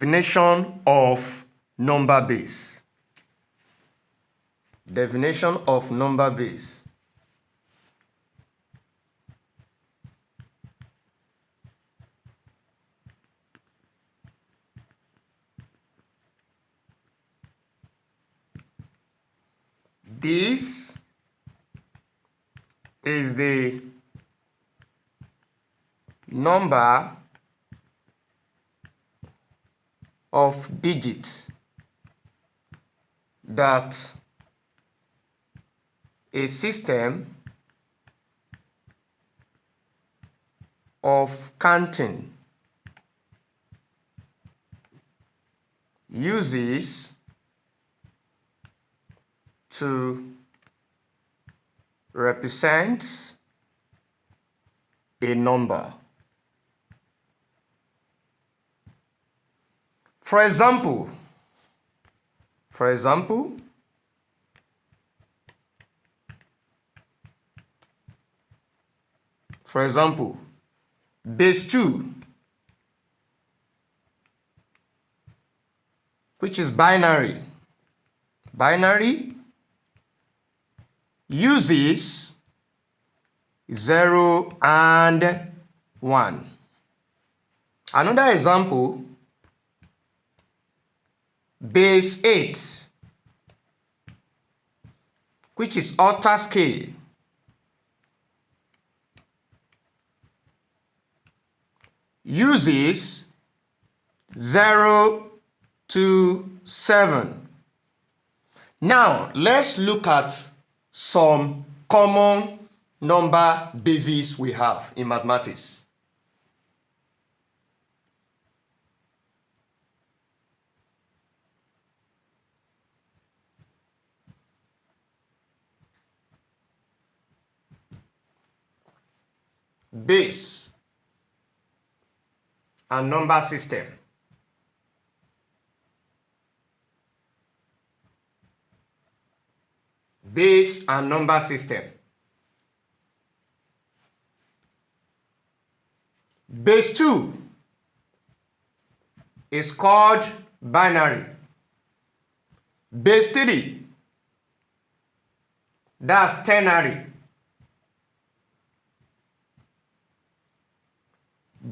Definition of number base. Definition of number base. This is the number of digits that a system of counting uses to represent a number. For example, base 2, which is binary, uses 0 and 1. Another example, base 8, which is octal scale, uses 0 to 7. Now, let's look at some common number bases we have in mathematics. Base and number system. Base and number system. Base 2 is called binary. Base 3, that's ternary.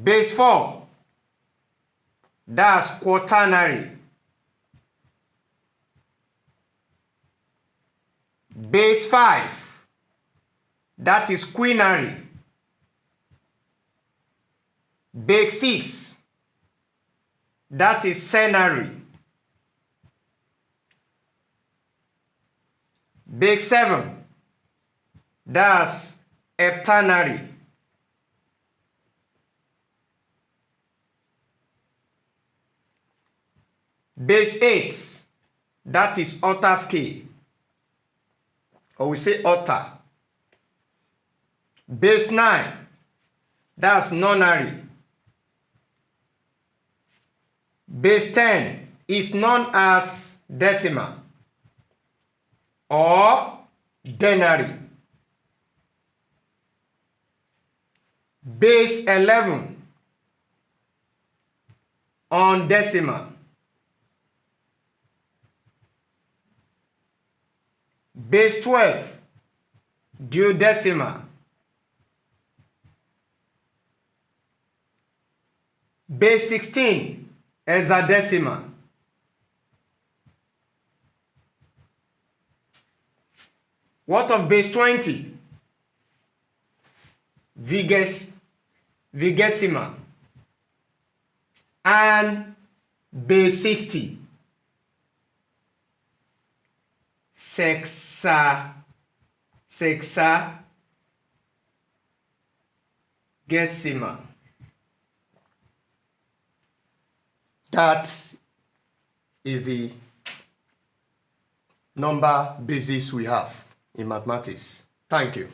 Base 4, that's quaternary. Base 5, that is quinary. Base 6, that is centenary. Base 7, that's hepternary. Base 8, that is octal scale, or we say octal. Base 9, that's nonary. Base 10 is known as decimal or denary. Base 11, undecimal. Base 12, duodecimal. Base 16, hexadecimal. What of base 20? Vigesimal. And base 60, sexagesimal. That is the number basis we have in mathematics. Thank you.